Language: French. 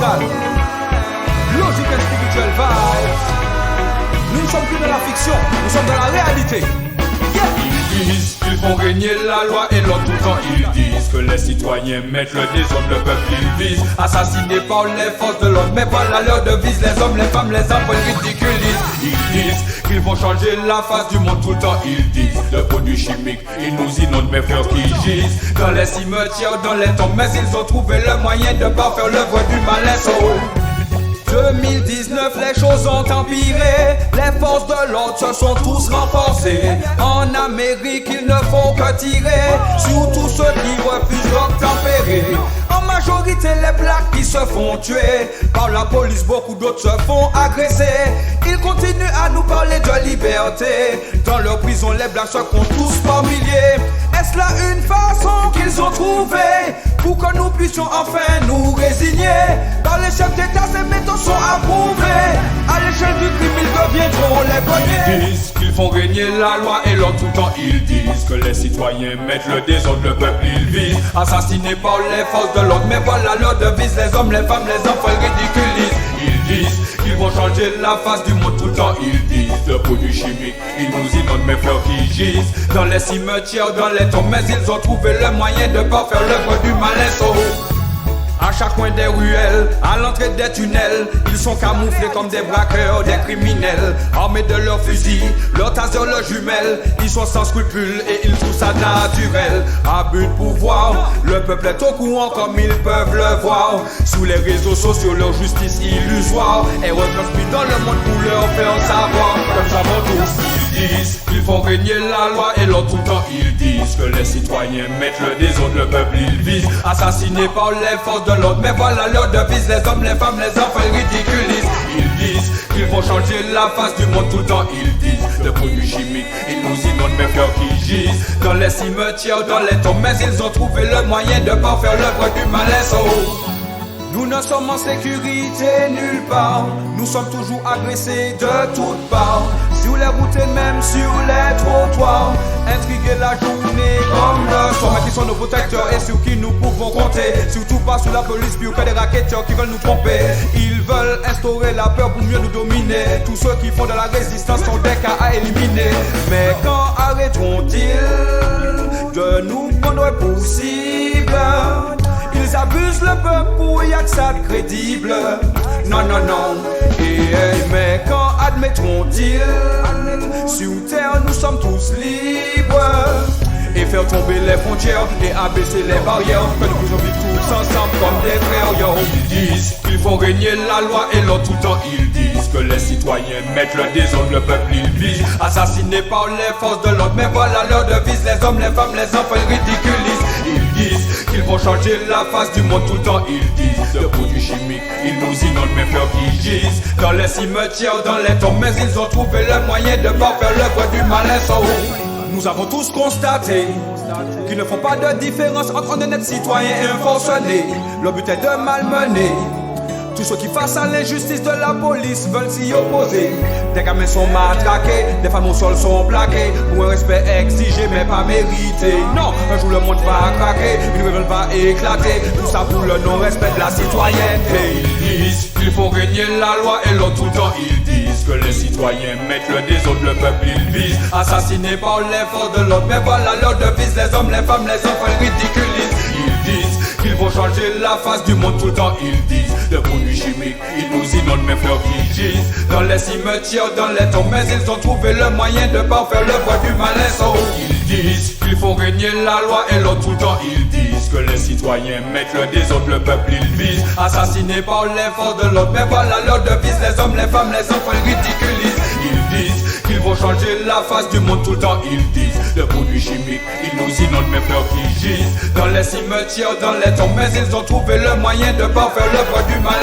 morale. Logique et spirituelle vibes. Nous ne sommes plus dans la fiction, nous sommes dans la réalité. Ils disent qu'ils font régner la loi et l'autre tout le temps ils disent que les citoyens mettent le désordre, le peuple ils visent. Assassinés par les forces de l'ordre, mais voilà leur devise. Les hommes, les femmes, les enfants ils ridiculisent. Ils disent qu'ils vont changer la face du monde tout le temps ils disent. De produits chimiques, ils nous inondent mes frères qui gisent dans les cimetières, dans les tombes, mais ils ont trouvé le moyen de pas faire l'œuvre du malin. 2019, les choses ont empiré. Les forces de l'ordre se sont tous renforcées. En Amérique, il ne faut que tirer sur tous ceux qui refusent d'obtempérer. En majorité, les blacks qui se font tuer par la police, beaucoup d'autres se font agresser. Ils continuent à nous parler de liberté. Dans leur prison, les blacks se comptent tous par milliers. Est-ce là une façon qu'ils ont trouvée pour que nous puissions enfin nous résigner? Dans les chefs d'État, ces méthodes sont approuvées. À l'échelle du crime, ils deviendront les premiers. Ils disent qu'ils font régner la loi et l'autre tout le temps ils disent que les citoyens mettent le désordre, le peuple ils visent. Assassinés par les forces de l'ordre, mais voilà leur devise. Les hommes, les femmes, les enfants ils ridiculisent. Ils disent qu'ils vont changer la face du monde tout le temps ils disent. De produits chimiques, ils nous inondent mes frères qui gisent dans les cimetières, dans les tombes, mais ils ont trouvé le moyen de pas faire l'œuvre du malin. À chaque coin des ruelles, à l'entrée des tunnels, ils sont camouflés comme des braqueurs, des criminels. Armés de leurs fusils, leurs tasers, leurs jumelles. Ils sont sans scrupules et ils trouvent ça naturel. Abus de pouvoir, le peuple est au courant comme ils peuvent le voir. Sous les réseaux sociaux, leur justice illusoire est retransmise dans le monde pour leur faire savoir. Comme savons tous, ils disent qu'ils font régner la loi et l'autre tout le temps ils disent que les citoyens mettent le désordre, le peuple ils visent. Assassinés par les forces de l'ordre, mais voilà leur devise. Les hommes, les femmes, les enfants ils ridiculisent. Ils disent qu'ils vont changer la face du monde tout le temps ils disent. De produits chimiques, ils nous inondent mes frères qui gisent dans les cimetières, dans les tombes, mais ils ont trouvé le moyen de pas faire l'œuvre du malin. Nous ne sommes en sécurité nulle part. Nous sommes toujours agressés de toutes parts. Sur les routes et même sur les trottoirs. Intriguer la journée comme le soir. Mais qui sont nos protecteurs et sur qui nous pouvons compter? Surtout pas sur la police puis auprès des raquetteurs qui veulent nous tromper. Ils veulent instaurer la peur pour mieux nous dominer. Tous ceux qui font de la résistance sont des cas à éliminer. Mais quand arrêteront-ils de nous prendre pour cible? Ils abusent le peuple pour y être ça de crédible. Non, non, non. Mais quand admettront-ils? Sur terre, nous sommes tous libres. Et faire tomber les frontières et abaisser les barrières. Que nous pouvons vivre tous ensemble comme des frères. Yo. Ils disent qu'ils font régner la loi et l'autre tout le temps ils disent que les citoyens mettent le désordre, le peuple ils visent. Assassinés par les forces de l'ordre, mais voilà leur devise. Les hommes, les femmes, les enfants ils ridiculisent. Ils disent qu'ils vont changer la face du monde tout le temps ils disent. De produits chimiques, ils nous inondent mes frères qui gisent dans les cimetières, dans les tombes, mais ils ont trouvé le moyen de pas faire l'œuvre du malin. Nous avons tous constaté qu'ils ne font pas de différence entre un honnête citoyen et un forcené. Le but est de malmener tous ceux qui face à l'injustice de la police veulent s'y opposer. Des gamins sont matraqués, des femmes au sol sont plaquées pour un respect exigé mais pas mérité. Non, un jour le monde va craquer, une nouvelle va éclater. Tout ça pour le non-respect de la citoyenneté. Ils disent qu'ils font régner la loi et l'autre tout le temps ils disent que les citoyens mettent le désordre, le peuple ils visent. Assassinés par les forces de l'ordre, mais voilà leur devise. Les hommes, les femmes, les enfants ils ridiculisent. Ils disent qu'ils vont changer la face du monde tout le temps ils disent. De produits chimiques, ils nous inondent mes frères qui gisent dans les cimetières, dans les tombes, mais ils ont trouvé le moyen de pas faire l'œuvre du malin. Ils disent qu'ils font régner la loi et l'autre tout le temps ils disent que les citoyens mettent le désordre, le peuple ils visent. Assassinés par les forces de l'ordre, mais voilà leur devise. Les hommes, les femmes, les enfants ils ridiculisent. Ils disent qu'ils vont changer la face du monde tout le temps ils disent. De produits chimiques, ils nous inondent mes frères qui gisent dans les cimetières, dans les tombes, mais ils ont trouvé le moyen de pas faire l'œuvre du malin.